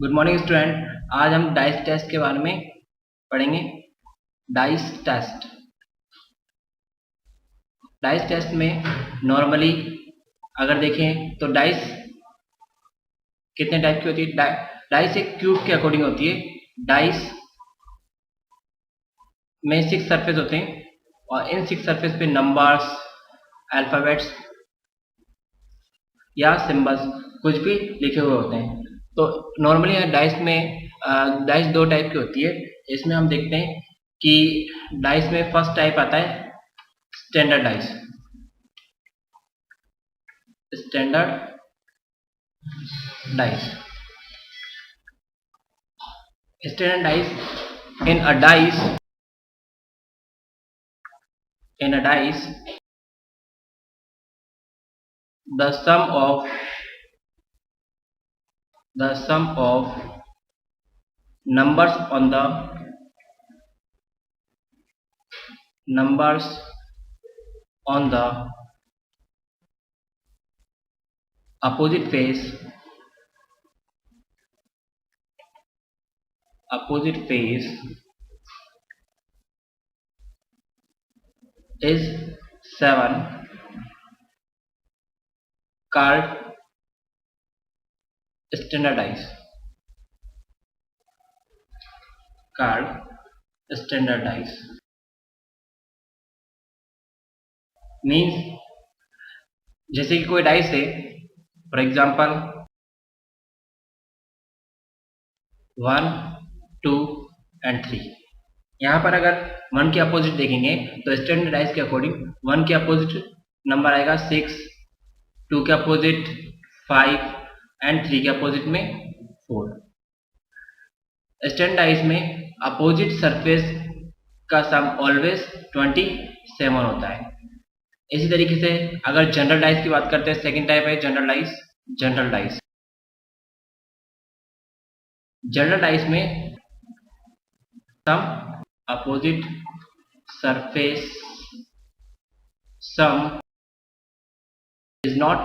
Good morning student. आज हम dice test के बारे में पढ़ेंगे। डाइस टेस्ट डाइस टेस्ट में नॉर्मली अगर देखें तो डाइस कितने टाइप की होती है। डाइस एक क्यूब के अकॉर्डिंग होती है। डाइस में 6 सरफेस होते हैं और इन 6 सरफेस पे नंबर्स, अल्फ़ाबेट्स या सिंबल्स कुछ भी लिखे हुए होते हैं। तो नॉर्मली डाइस में डाइस 2 टाइप की होती है। इसमें हम देखते हैं कि डाइस में फर्स्ट टाइप आता है standard dice. Standard dice standard dice in a dice the sum of numbers on the opposite face is 7, called standard dice. Means जैसे कि कोई डाइस है, फॉर एग्जांपल 1, 2 एंड 3। यहाँ पर अगर 1 के अपोजिट देखेंगे तो स्टैंडर्ड डाइस के अकॉर्डिंग 1 के अपोजिट नंबर आएगा 6, 2 के अपोजिट 5 एंड 3 के अपोजिट में 4। स्टैंडर्ड डाइस में अपोजिट सरफेस का सम ऑलवेज 27 होता है। इसी तरीके से अगर जनरल डाइस की बात करते हैं, सेकंड टाइप है जनरल डाइस में sum opposite surface sum is not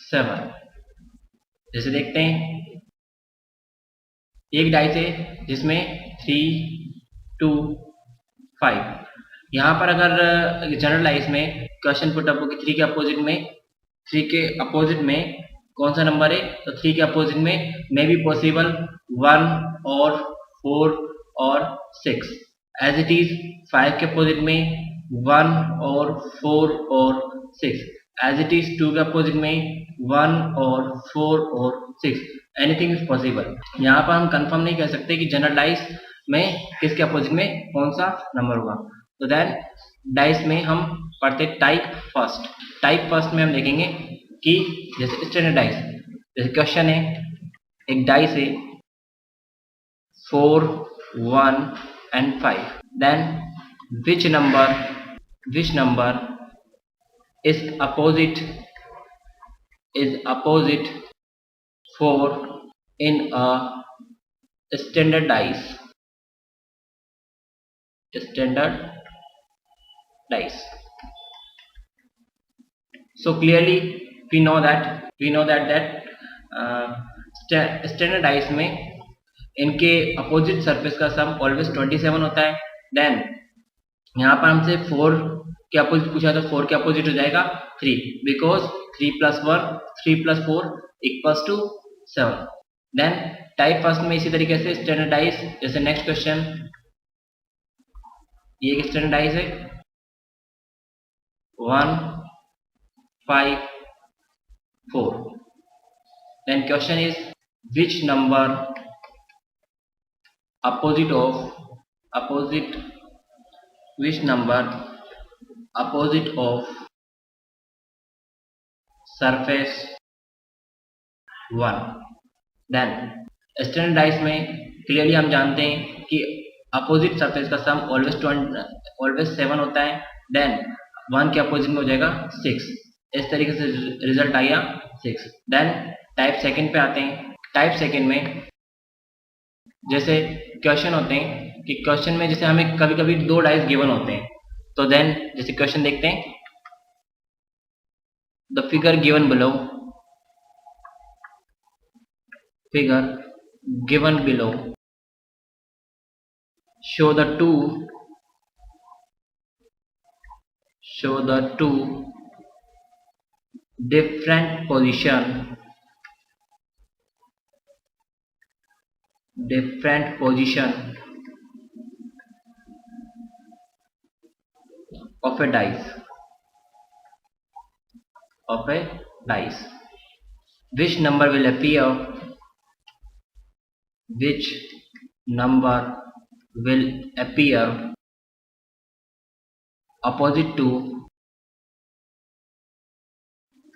7। जैसे देखते हैं एक डाइस है जिसमें 3, 2, 5। यहाँ पर अगर जनरल डाइस में क्वेश्चन पुट अप हो कि 3 के अपोजिट में कौन सा नंबर है, तो 3 के अपोजिट में मे बी पॉसिबल 1 और 4 और 6, एज इट इज 5 के अपोजिट में 1 और 4 और 6, एज इट इज 2 के अपोजिट में 1 और 4 और 6। Anything is possible. यहाँ पर हम कंफर्म नहीं कर सकते कि जनरल डाइस में किसके अपोजिट में कौन सा नंबर होगा। तो देन डाइस में हम पढ़ते टाइप फर्स्ट में हम देखेंगे कि जैसे स्टैंडर्ड डाइस, जैसे क्वेश्चन है, एक डाइस है 4, 1 and 5, then which number is opposite 4 in a standard dice. So clearly we know that standard dice में इनके अपोजिट सरफेस का सम ऑलवेज 27 होता है। देन यहाँ पर हमसे 4 के अपोजिट पूछा तो 4 के अपोजिट हो जाएगा 3, बिकॉज 3 + 1 3 + 4 = 7। देन टाइप फर्स्ट में इसी तरीके से स्टैंडर्ड डाइस, जैसे नेक्स्ट क्वेश्चन, ये एक स्टैंडर्ड डाइस है 1, 5, 4। Then question is which number opposite of surface 1। Then standard dice में क्लियरली हम जानते हैं कि अपोजिट सरफेस का सम ऑलवेज 7 होता है। देन 1 के अपोजिट में हो जाएगा 6। इस तरीके से रिजल्ट आया 6। देन टाइप सेकंड पे आते हैं। टाइप सेकंड में जैसे क्वेश्चन होते हैं कि क्वेश्चन में जैसे हमें कभी कभी 2 डाइस गिवन होते हैं, तो देन जैसे क्वेश्चन देखते हैं, the figure given below figure given below show the two different position of a dice. Which number will appear? Which number will appear opposite to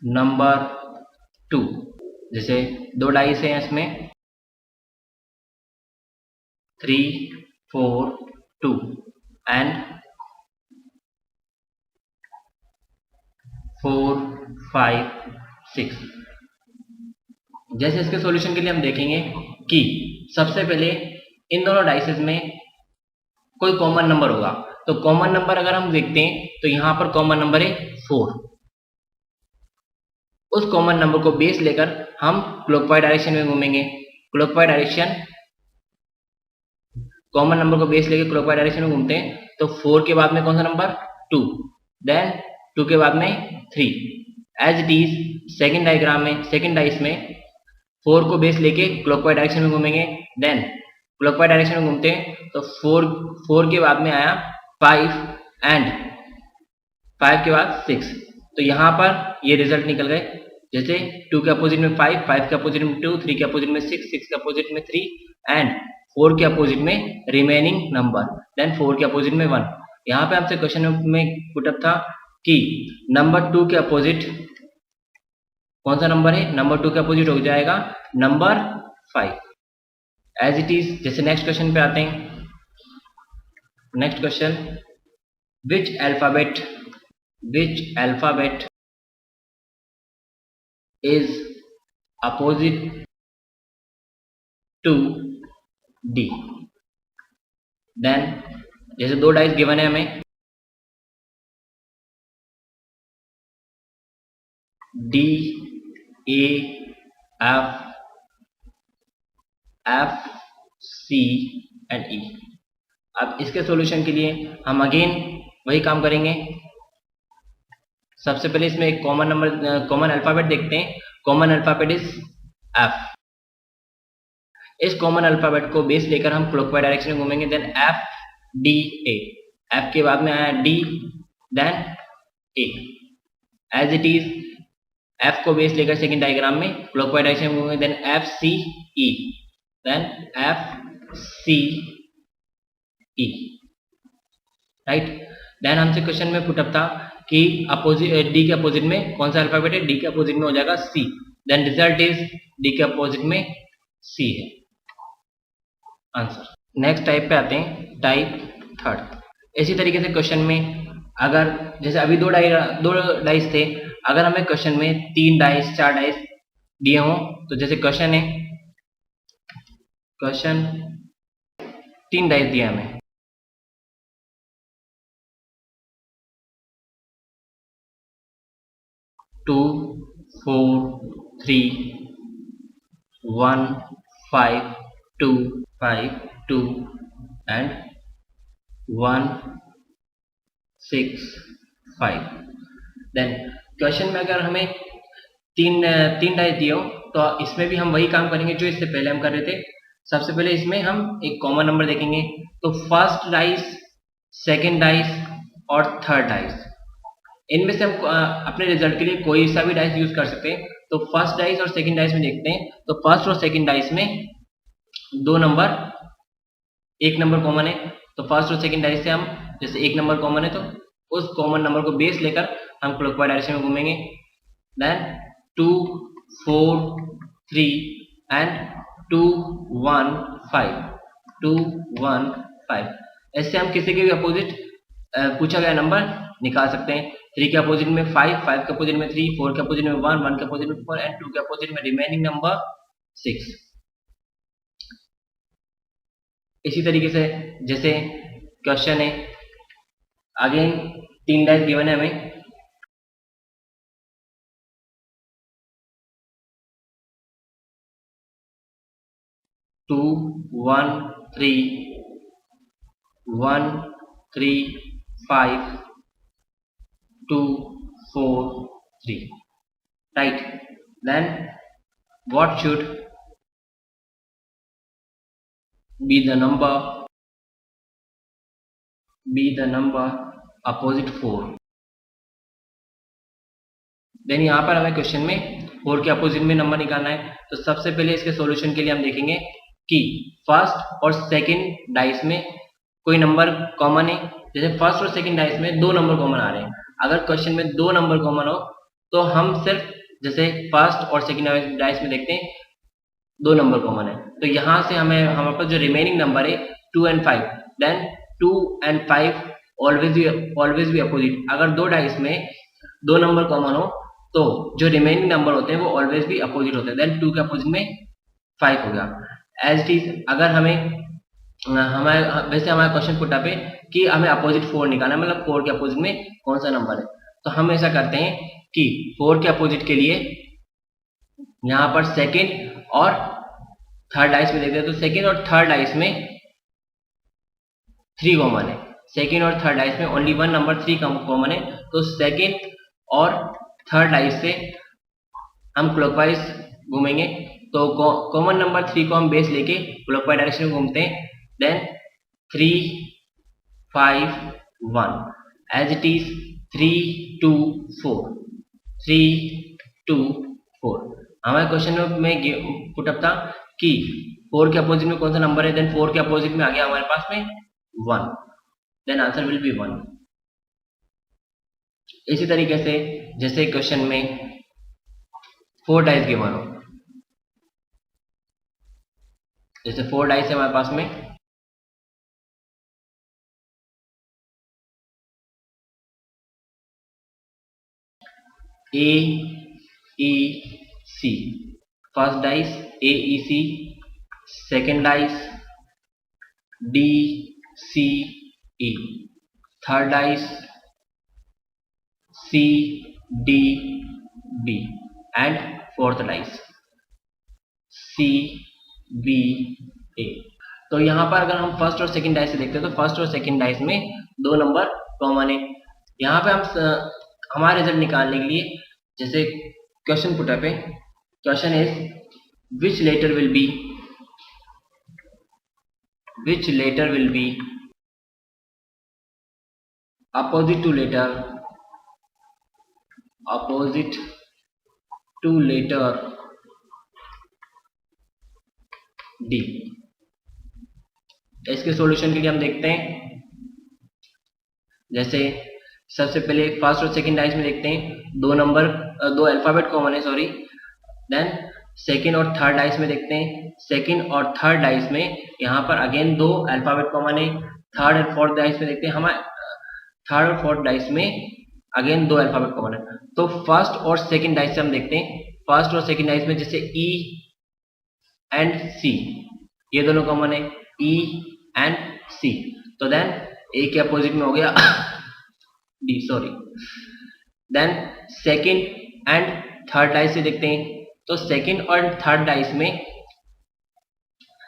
number 2? जैसे दो डाइस हैं इसमें 3, 4, 2 and 4, 5, 6। जैसे इसके सॉल्यूशन के लिए हम देखेंगे कि सबसे पहले इन दोनों डाइसेस में कोई कॉमन नंबर होगा। तो कॉमन नंबर अगर हम देखते हैं तो यहाँ पर कॉमन नंबर है 4। उस कॉमन नंबर को बेस लेकर हम क्लॉकवाइज डायरेक्शन में घूमेंगे। क्लॉकवाइज डायरेक्शन कॉमन नंबर को बेस लेकर क्लॉकवाइज डायरेक्शन में घूमते हैं। तो 4 के बाद में कौन सा नंबर 2, देन 2 के बाद में 3। As it is second diagram में सेकेंड डाइस में 4 को बेस लेके क्लॉकवाइज डायरेक्शन में घूमेंगे। देन क्लॉकवाइज डायरेक्शन में घूमते हैं तो 4 के बाद में आया 5 एंड 5 के बाद 6। तो यहाँ पर ये रिजल्ट निकल गए। जैसे 2 के अपोजिट में 5, 5 के अपोजिट में 2, 3 के अपोजिट में 6, 6 के अपोजिट में 3 एंड 4 के अपोजिट में रिमेनिंग नंबर, देन 4 के अपोजिट में 1। यहाँ पे आपसे क्वेश्चन में पुटअप था कि नंबर 2 के अपोजिट कौन सा नंबर है? नंबर 2 के अपोजिट हो जाएगा नंबर 5 एज इट इज। जैसे नेक्स्ट क्वेश्चन पे आते हैं। Next question, which alphabet is opposite to D? Then जैसे दो डाइस गिवन है हमें D, A, F, C and E। अब इसके सॉल्यूशन के लिए हम अगेन वही काम करेंगे। सबसे पहले इसमें एक कॉमन अल्फाबेट देखते हैं। Common alphabet is F। इस कॉमन अल्फाबेट को बेस लेकर हम क्लॉकवाइज डायरेक्शन में घूमेंगे। Then F, D, A। F के बाद में आया D, then A। As it is F को बेस लेकर सेकेंड डायग्राम में क्लॉकवाइज डायरेक्शन में घूमेंगे। Then F, C, E, then F, C, E। Right. Then हमसे क्वेश्चन में पुटअप था कि अपोजिट डी के अपोजिट में कौन सा अल्फाबेट है? डी के अपोजिट में हो जाएगा सी। देन रिजल्ट इज डी के अपोजिट में सी है आंसर। नेक्स्ट टाइप पे आते हैं, टाइप थर्ड। इसी तरीके से क्वेश्चन में अगर जैसे अभी दो डाइस थे, अगर हमें क्वेश्चन में 3 डाइस 4 डाइस दिए हों तो जैसे क्वेश्चन 3 डाइस दिया हमें 2, 4, 3, 1, 5, 2, 5, 2 and 1, 6, 5। देन क्वेश्चन में अगर हमें तीन डाइस दिए हो तो इसमें भी हम वही काम करेंगे जो इससे पहले हम कर रहे थे। सबसे पहले इसमें हम एक कॉमन नंबर देखेंगे। तो फर्स्ट डाइस, सेकेंड डाइस और थर्ड डाइस, इनमें से हम अपने रिजल्ट के लिए कोई सा भी डाइस यूज कर सकते हैं। तो फर्स्ट डाइस और सेकंड डाइस में देखते हैं। तो फर्स्ट और सेकंड डाइस में एक नंबर कॉमन है। तो फर्स्ट और सेकंड डाइस से हम जैसे एक नंबर कॉमन है तो उस कॉमन नंबर को बेस लेकर हम क्लॉकवाइज डायरेक्शन में घूमेंगे। Then 2, 4, 3 and 2, 1, 5, 2, 1, 5। ऐसे हम किसी के भी अपोजिट पूछा गया नंबर निकाल सकते हैं। 3 के अपोजिट में 5, 5 के अपोजिट में 3, 4 के अपोजिट में 1, 1 के अपोजिट में 4 एंड 2 के अपोजिट में रिमेनिंग नंबर 6। इसी तरीके से जैसे क्वेश्चन है अगेन 3 डाइस गिवन है हमें 2 1 3 1 3 5 2 4 3, right? Then what should be the number opposite 4? Then यहाँ पर हमें क्वेश्चन में 4 के अपोजिट में नंबर निकालना है। तो सबसे पहले इसके सॉल्यूशन के लिए हम देखेंगे कि फर्स्ट और सेकंड डाइस में कोई नंबर कॉमन है। जैसे फर्स्ट और सेकंड डाइस में 2 नंबर कॉमन आ रहे हैं। अगर क्वेश्चन में 2 नंबर कॉमन हो तो हम सिर्फ जैसे फर्स्ट और सेकंड डाइस में देखते हैं 2 नंबर कॉमन है, तो यहाँ से हमारे पास जो रिमेनिंग नंबर है 2 and 5, देन 2 and 5 ऑलवेज भी अपोजिट। अगर 2 डाइस में 2 नंबर कॉमन हो तो जो रिमेनिंग नंबर होते हैं वो ऑलवेज भी अपोजिट होते हैं। देन 2 के अपोजिट में 5 हो गया। एज इट इज अगर वैसे हमारा क्वेश्चन पुट अप है कि हमें अपोजिट 4 निकालना है, मतलब 4 के अपोजिट में कौन सा नंबर है। तो हम ऐसा करते हैं कि 4 के अपोजिट के लिए यहाँ पर सेकेंड और थर्ड डाइस में देखते हैं। तो सेकेंड और थर्ड डाइस में 3 कॉमन है। सेकेंड और थर्ड डाइस में ओनली 1 नंबर 3 कॉमन है। तो सेकेंड और थर्ड डाइस से हम क्लॉकवाइज घूमेंगे। तो कॉमन नंबर 3 को हम बेस लेके क्लॉकवाइज डायरेक्शन में घूमते हैं। Then 3 5 1 as it is 3 2 4 3 2 4। हमारे क्वेश्चन में पुट अप था कि 4 के अपोजिट में कौन सा नंबर है। देन 4 के अपोजिट में आ गया हमारे पास में 1, देन आंसर विल बी 1। इसी तरीके से जैसे क्वेश्चन में 4 डाइस गिवन हो, जैसे 4 डाइस है हमारे पास में, A E C, first dice A E C, second dice D C E, third dice C D B and fourth dice C B A. तो यहाँ पर अगर हम फर्स्ट और सेकंड डाइस से देखते हैं तो फर्स्ट और सेकंड डाइस में 2 नंबर कॉमन है। यहाँ पे हम हमारा रिजल्ट निकालने के लिए जैसे क्वेश्चन पुट अप है, question is which letter will be opposite to letter D। इसके सॉल्यूशन के लिए हम देखते हैं, जैसे सबसे पहले फर्स्ट और सेकंड डाइस में देखते हैं 2 अल्फाबेट कॉमन है, सॉरी। देन सेकंड और थर्ड डाइस में देखते हैं, सेकंड और थर्ड डाइस में यहाँ पर अगेन 2 अल्फाबेट कॉमन है। थर्ड और फोर्थ डाइस में देखते हैं, हमारे थर्ड और फोर्थ डाइस में अगेन 2 अल्फाबेट कॉमन है। तो फर्स्ट और सेकंड डाइस से हम देखते हैं, फर्स्ट और सेकंड डाइस में जैसे ई एंड सी, ये दोनों कॉमन है, ई एंड सी। तो देन ए के अपोजिट में हो गया D, sorry. Then second and third dice से देखते हैं, तो सेकंड और थर्ड डाइस में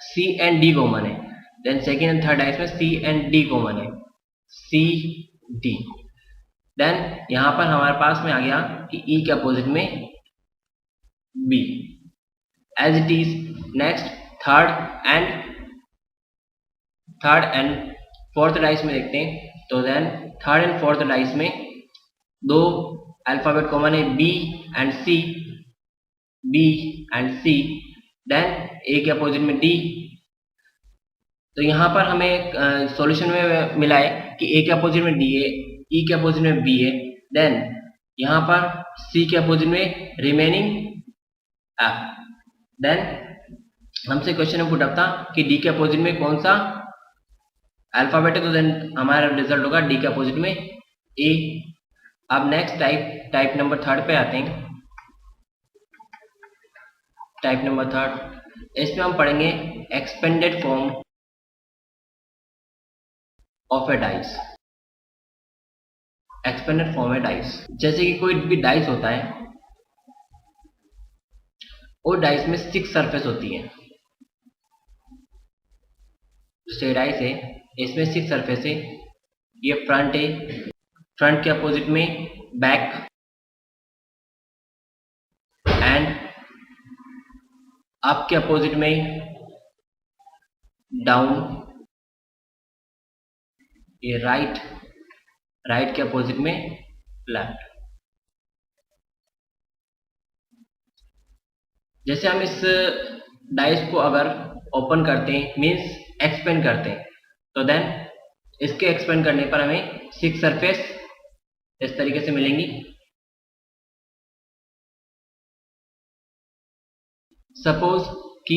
सी एंड डी कॉमन है। Then second and third dice में सी एंड डी कॉमन है, सी डी। देन यहां पर हमारे पास में आ गया कि ई के अपोजिट में B, as it is. Next third and fourth dice में देखते हैं, तो then third and fourth dice में 2 अल्फाबेट कॉमन है, B and C. Then A के अपोजिट में डी। तो यहाँ पर हमें सॉल्यूशन में मिला है कि ए के अपोजिट में डी है, ई के अपोजिट में बी है। देन यहाँ पर सी के अपोजिट में रिमेनिंग एफ। देन हमसे क्वेश्चन में पुट अप था कि डी के अपोजिट में कौन सा अल्फाबेट है, तो देन हमारा रिजल्ट होगा डी के अपोजिट में ए। अब नेक्स्ट टाइप नंबर 3 पे आते हैं। टाइप नंबर 3, इसमें हम पढ़ेंगे expanded form of A dice. Expanded form है डाइस, जैसे कि कोई भी डाइस होता है, और डाइस में 6 सरफेस होती है। जो डाइस है इसमें 6 सरफेस है। ये फ्रंट है, फ्रंट के अपोजिट में बैक एंड अप के अपोजिट में डाउन, ये राइट, राइट के अपोजिट में लेफ्ट। जैसे हम इस डाइस को अगर ओपन करते हैं मीन्स एक्सपेंड करते हैं, तो देन इसके एक्सपेंड करने पर हमें 6 सरफेस इस तरीके से मिलेंगी। सपोज कि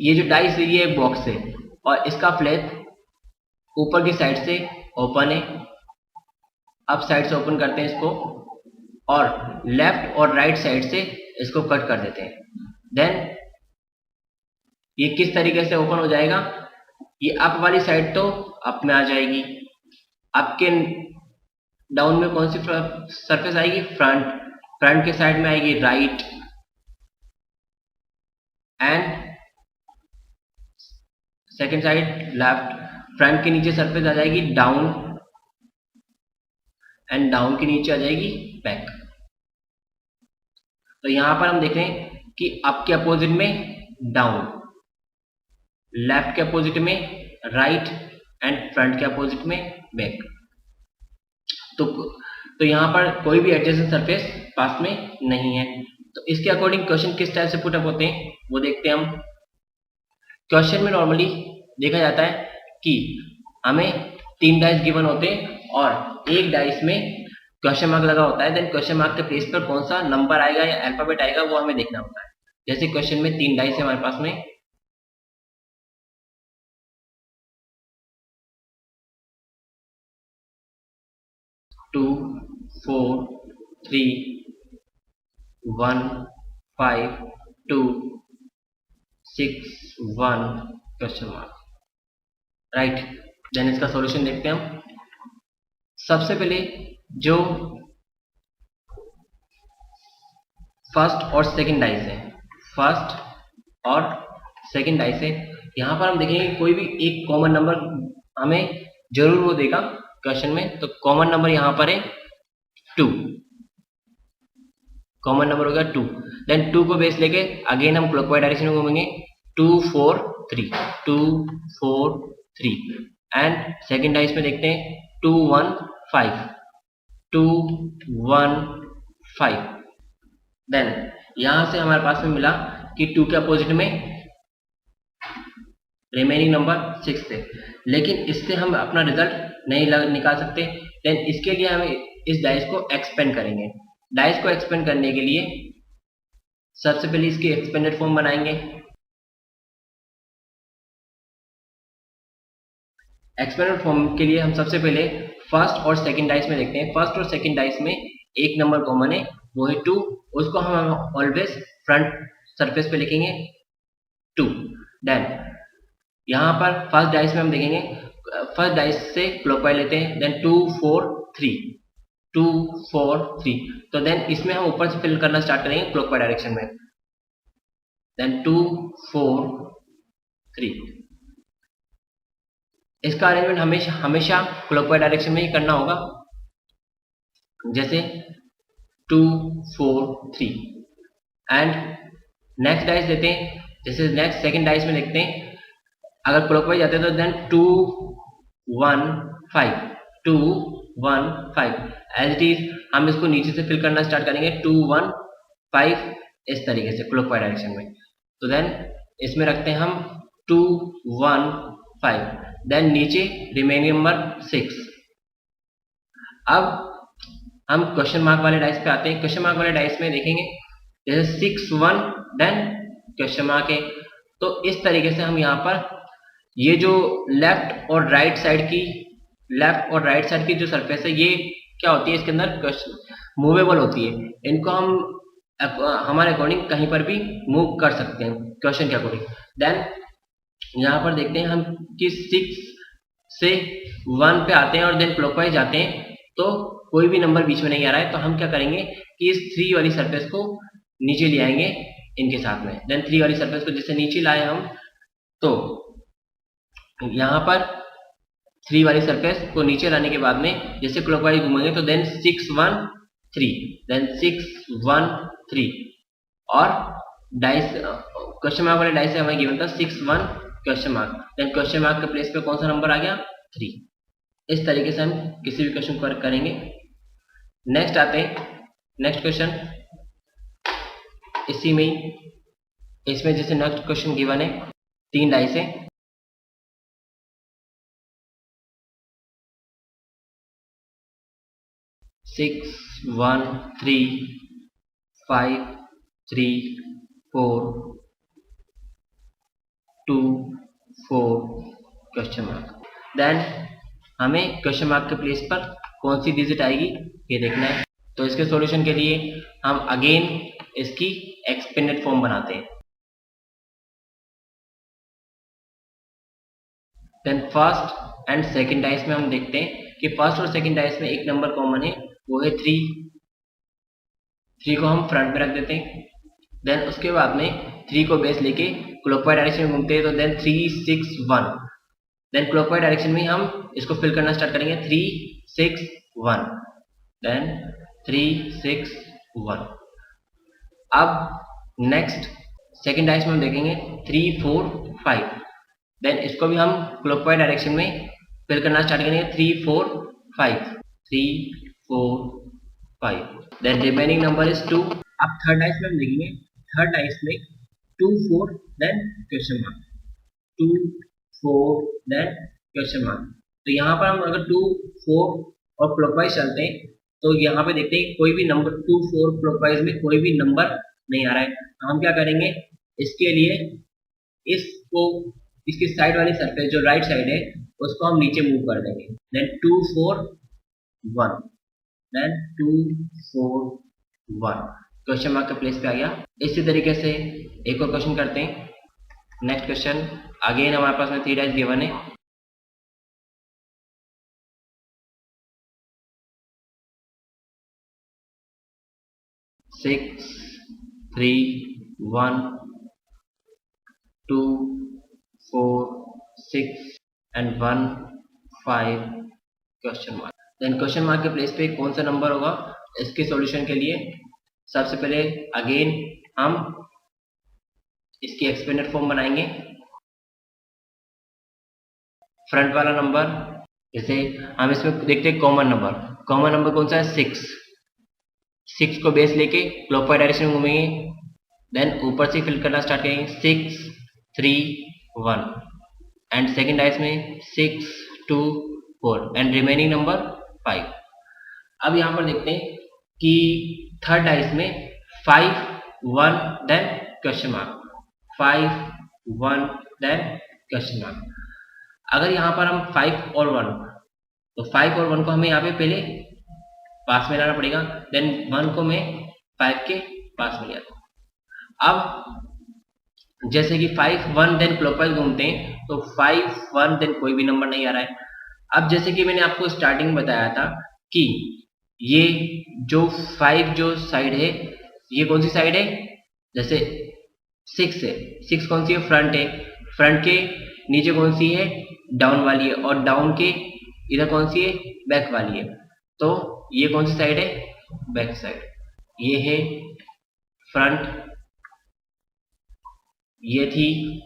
ये जो डाइस है ये एक बॉक्स है और इसका फ्लैप ऊपर की साइड से ओपन है। अब साइड से ओपन करते हैं इसको और लेफ्ट और राइट साइड से इसको कट कर देते हैं। देन ये किस तरीके से ओपन हो जाएगा, ये अप वाली साइड तो अप में आ जाएगी, अप के डाउन में कौन सी सरफेस आएगी, फ्रंट, फ्रंट के साइड में आएगी right and second side left. Front के नीचे सरफेस आ जाएगी डाउन एंड डाउन के नीचे आ जाएगी बैक। तो यहां पर हम देख रहे हैं कि अप के अपोजिट में डाउन, लेफ्ट के अपोजिट में राइट एंड फ्रंट के अपोजिट में बैक। तो यहां पर कोई भी एडजेसेंट सरफेस पास में नहीं है। तो इसके अकॉर्डिंग क्वेश्चन किस टाइप से पुटअप होते हैं वो देखते हैं हम। क्वेश्चन में नॉर्मली देखा जाता है कि हमें 3 डाइस गिवन होते हैं और एक डाइस में क्वेश्चन मार्क लगा होता है। देन क्वेश्चन मार्क के प्लेस पर कौन सा नंबर आएगा या अल्फाबेट आएगा वो हमें देखना होता है। जैसे क्वेश्चन में 3 डाइस है हमारे पास में, 2, 4, 3, 1, 5, 2, 6, 1 क्वेश्चन मार्क, राइट। देन इसका सॉल्यूशन देखते हैं हम। सबसे पहले जो फर्स्ट और सेकंड डाइस है, फर्स्ट और सेकंड डाइस है, यहां पर हम देखेंगे कोई भी एक कॉमन नंबर हमें जरूर वो देगा क्वेश्चन में। तो कॉमन नंबर यहां पर है 2, कॉमन नंबर होगा 2। देन 2 को बेस लेके अगेन हम क्लॉकवाइज डायरेक्शन में घूमेंगे, 2, 4, 3, 2, 4, 3 एंड सेकंड डाइस में देखते हैं 2, 1, 5, 2, 1, 5। देन यहां से हमारे पास में मिला कि 2 के अपोजिट में रिमेनिंग नंबर 6 है, लेकिन इससे हम अपना रिजल्ट नहीं निकाल सकते। देन इसके लिए हमें इस डाइस को एक्सपेंड करेंगे। डाइस को एक्सपेंड करने के लिए सबसे पहले इसकी एक्सपेंडेड फॉर्म बनाएंगे। एक्सपेंडेड फॉर्म के लिए हम सबसे पहले फर्स्ट और सेकंड डाइस में देखते हैं। फर्स्ट और सेकंड डाइस में एक नंबर कॉमन है वो है 2, उसको हम ऑलवेज फ्रंट सरफेस पे लिखेंगे 2। देन यहां पर फर्स्ट डाइस में हम देखेंगे, फर्स्ट डाइस से क्लॉकवाइज लेते हैं, देन 2, 4, 3, 2, 4, 3। तो देन इसमें हम ऊपर से फिल करना स्टार्ट करेंगे क्लॉकवाइज डायरेक्शन में, देन 2, 4, 3। इसका अरेंजमेंट हमेशा क्लॉकवाइज डायरेक्शन में ही करना होगा। जैसे 2, 4, 3 एंड नेक्स्ट डाइस देते हैं। जैसे नेक्स्ट सेकंड डाइस में देखते हैं, अगर क्लॉकवाइज जाते हैं तो देन 2, 1, 5, 2, 1, 5 एज इट इज हम इसको नीचे से फिल करना स्टार्ट करेंगे 2, 1, 5 इस तरीके से क्लॉकवाइज डायरेक्शन में। तो देन इसमें रखते हैं हम 2, 1, 5, देन नीचे रिमेनिंग नंबर 6। अब हम क्वेश्चन मार्क वाले डाइस पे आते हैं। क्वेश्चन मार्क वाले डाइस में देखेंगे जैसे 6, 1 देन क्वेश्चन मार्क है। तो इस तरीके से हम यहाँ पर ये जो लेफ्ट और राइट साइड की जो सरफेस है ये क्या होती है, इसके अंदर मूवेबल होती है। इनको हम हमारे अकॉर्डिंग कहीं पर भी मूव कर सकते हैं क्वेश्चन के अकॉर्डिंग। देन यहाँ पर देखते हैं हम कि 6 से 1 पे आते हैं और देन क्लॉकवाइज जाते हैं तो कोई भी नंबर बीच में नहीं आ रहा है। तो हम क्या करेंगे कि इस 3 वाली सरफेस को नीचे ले आएंगे इनके साथ में। देन 3 वाली सरफेस को जैसे नीचे लाए हम, तो यहाँ पर 3 वाली सरफेस को नीचे लाने के बाद में जैसे क्लॉकवाइज घूमेंगे तो देन 6 1 3, देन 6 1 3, और डाइस क्वेश्चन मार्क वाले डाइस से हमें गिवन था 6 1 question mark, then question mark के प्लेस पे कौन सा नंबर आ गया 3। इस तरीके से हम किसी भी क्वेश्चन को करेंगे। नेक्स्ट आते हैं नेक्स्ट क्वेश्चन, इसी में इसमें जैसे नेक्स्ट क्वेश्चन गिवन है 3 डाइस है, 6 1 3 5 3 4 2 4 क्वेश्चन मार्क। देन हमें क्वेश्चन मार्क के प्लेस पर कौन सी डिजिट आएगी ये देखना है। तो इसके सॉल्यूशन के लिए हम अगेन इसकी एक्सपेंडेड फॉर्म बनाते हैं। Then first and second dice में हम देखते हैं कि फर्स्ट और सेकंड डाइस में एक नंबर कॉमन है, वो है 3 को हम फ्रंट में रख देते हैं। देन उसके बाद में 3 को बेस लेके क्लॉकवाइज डायरेक्शन में घूमते हैं, तो देन 3 6 1, देन क्लॉकवाइज डायरेक्शन में हम इसको फिल करना स्टार्ट करेंगे 3 6 1, देन 3 6 1। अब नेक्स्ट सेकंड डाइस में हम देखेंगे 3 4 5, देन इसको भी हम क्लॉकवाइज डायरेक्शन में फिल करना स्टार्ट करेंगे 3 4 5 3 4 5, देन रिमेनिंग नंबर इज 2। अब थर्ड डाइस में हम देखेंगे, थर्ड डाइस में 2 4 then question mark, 2 4 then question mark. तो यहाँ पर हम अगर 2 4 और क्लॉकवाइज चलते हैं तो यहाँ पे देखते हैं कोई भी नंबर 2 4 क्लॉकवाइज में कोई भी नंबर नहीं आ रहा है। तो हम क्या करेंगे, इसके लिए इसको इसकी साइड वाली सरफेस जो राइट साइड है उसको हम नीचे मूव कर देंगे, देन 2 4 1, देन 2 4 1 क्वेश्चन मार्क के प्लेस पे आ गया। इसी तरीके से एक और क्वेश्चन करते हैं। नेक्स्ट क्वेश्चन अगेन हमारे पास में 3 डाइस गिवन है, six 3 1 2 4 6 and 1 5 question mark. Then question mark के प्लेस पे कौन सा नंबर होगा, इसके सॉल्यूशन के लिए सबसे पहले अगेन हम इसकी एक्सपेंडेड फॉर्म बनाएंगे। फ्रंट वाला नंबर जैसे हम इसमें देखते हैं कॉमन नंबर कौन सा है 6 को बेस लेके क्लॉकवाइज डायरेक्शन में घूमेंगे, देन ऊपर से फिल करना स्टार्ट करेंगे 6 3 1, एंड सेकेंड डाइस में 6 2 4 एंड रिमेनिंग नंबर 5। अब यहाँ पर देखते हैं कि थर्ड डाइस में 5 1 then question mark, 5 1 then question mark. अगर यहाँ पर हम 5 और 1, तो 5 और 1 को हमें यहाँ पे पहले पास में लाना पड़ेगा, देन 1 को मैं 5 के पास में ले आता हूँ। अब जैसे कि 5 1 देन क्लॉकवाइज घूमते हैं तो 5 1 देन कोई भी नंबर नहीं आ रहा है। अब जैसे कि मैंने आपको स्टार्टिंग में बताया था कि ये जो 5 जो साइड है ये कौन सी साइड है, जैसे 6 है, 6 कौन सी है फ्रंट है, फ्रंट के नीचे कौन सी है डाउन वाली है, और डाउन के इधर कौन सी है बैक वाली है। तो ये कौन सी साइड है बैक साइड, ये है फ्रंट, ये थी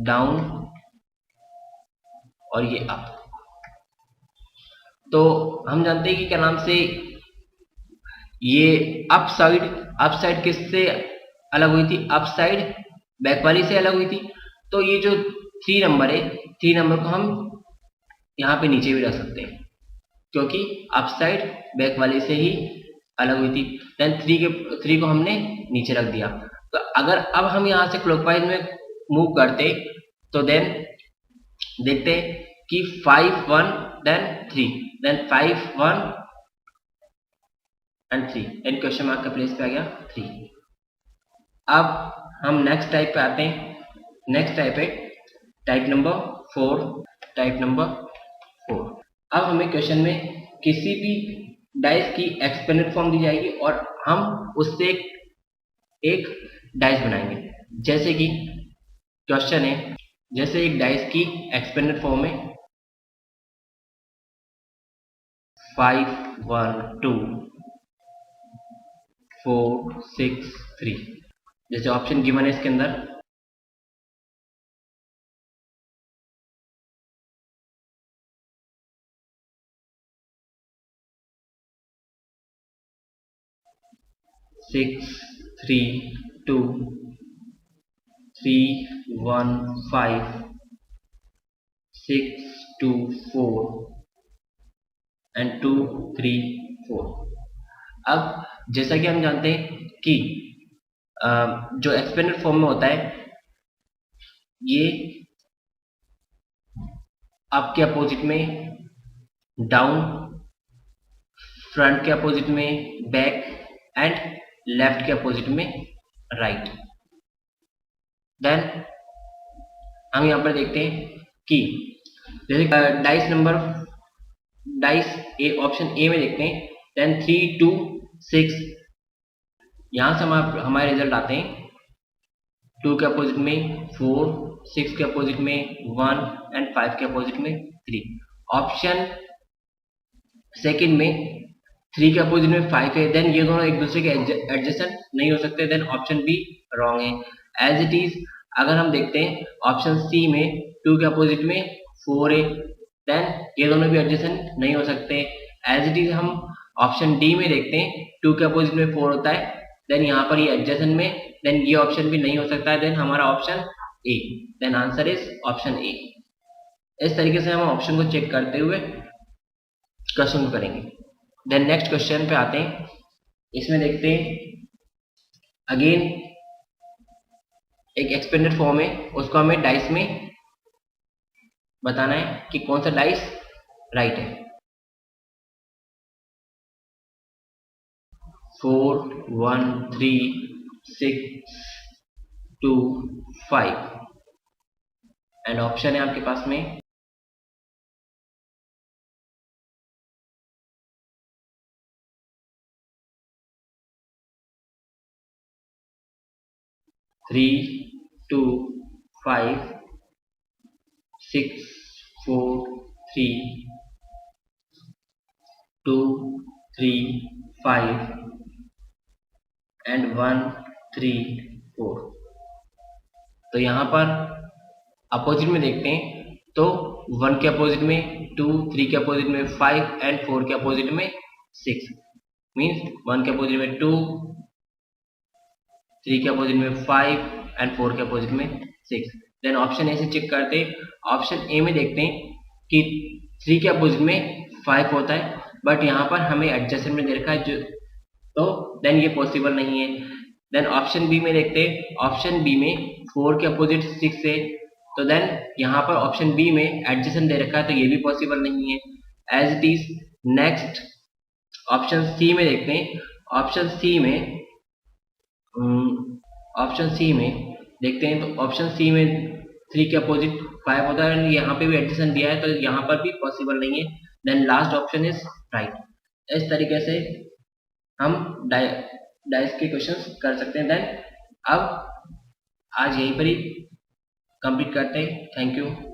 डाउन और ये अप। तो हम जानते हैं कि क्या नाम से ये अप साइड किससे अलग हुई थी, अप साइड बैक वाली से अलग हुई थी। तो ये जो 3 नंबर है 3 नंबर को हम यहाँ पे नीचे भी रख सकते हैं क्योंकि अप साइड बैक वाले से ही अलग हुई थी। देन 3 को हमने नीचे रख दिया। तो अगर अब हम यहाँ से क्लॉकवाइज में मूव करते तो देन देखते कि 5 1 then 3, then 5 1 and 3, then question mark का प्लेस पे आ गया 3। अब हम नेक्स्ट टाइप पे आते हैं। नेक्स्ट टाइप है टाइप नंबर 4। अब हमें क्वेश्चन में किसी भी डाइस की एक्सपेंडेड फॉर्म दी जाएगी और हम उससे एक डाइस बनाएंगे। जैसे कि क्वेश्चन है जैसे एक डाइस की एक्सपेंडेड फॉर्म है 5 1 2 4 6 3, जैसे ऑप्शन गिवन है इसके अंदर 6 3 2 3 1 5 6 2 4 एंड 2 3 4। अब जैसा कि हम जानते हैं कि जो एक्सपेंडेड फॉर्म में होता है ये अप के अपोजिट में डाउन, फ्रंट के अपोजिट में बैक एंड लेफ्ट के अपोजिट में राइट। देन हम यहाँ पर देखते हैं कि जैसे डाइस ए ऑप्शन ए में देखते हैं, देन 3 2 6, यहाँ से हमारे रिजल्ट आते हैं 2 के अपोजिट में 4, 6 के अपोजिट में 1 एंड 5 के अपोजिट में 3। ऑप्शन सेकंड में 3 के अपोजिट में 5 है, देन ये दोनों एक दूसरे के एडजेसेंट नहीं हो सकते, देन ऑप्शन बी रॉन्ग है। एज इट इज अगर हम देखते हैं ऑप्शन सी में 2 के अपोजिट में 4 है, देन ये दोनों भी एडजेसेंट नहीं हो सकते। एज इट इज हम ऑप्शन डी में देखते हैं 2 के अपोजिट में 4 होता है, देन यहाँ पर ये एडजेसेंट में, देन ये ऑप्शन भी नहीं हो सकता है, देन हमारा option A, then answer is option A. इस तरीके से हम ऑप्शन को चेक करते हुए क्वेश्चन को करेंगे। देन नेक्स्ट क्वेश्चन पे आते हैं, इसमें देखते हैं अगेन एक एक्सपेंडेड फॉर्म है, उसको हमें डाइस में बताना है कि कौन सा डाइस राइट है। 4 1 3 6 2 5 एंड ऑप्शन है आपके पास में 3 2 5 6 4 3 2 3 5 एंड 1 3 4। तो यहाँ पर अपोजिट में देखते हैं तो 1 के अपोजिट में 2, 3 के अपोजिट में 5 एंड 4 के अपोजिट में 6, मीन्स 1 के अपोजिट में 2, 3 के अपोजिट में 5 एंड 4 के अपोजिट में 6। देन ऑप्शन ए से चेक करते हैं, ऑप्शन ए में देखते हैं कि 3 के अपोजिट में 5 होता है, बट यहाँ पर हमें एडजेसेंट में दे रखा है, जो तो देन ये पॉसिबल नहीं है। देन ऑप्शन बी में देखते हैं, ऑप्शन बी में 4 के अपोजिट 6 है, तो देन यहाँ पर ऑप्शन बी में एडजेसेंट दे रखा है, तो ये भी पॉसिबल नहीं है। As it is next option C में देखते हैं, ऑप्शन सी में देखते हैं तो ऑप्शन सी में 3 के अपोजिट 5 होता है, यहाँ पे भी एडजेसेंट दिया है, तो यहाँ पर भी पॉसिबल नहीं है। Then last option is right. इस तरीके से हम डाइस के क्वेश्चंस कर सकते हैं। देन अब आज यहीं पर ही कंप्लीट करते हैं। Thank you.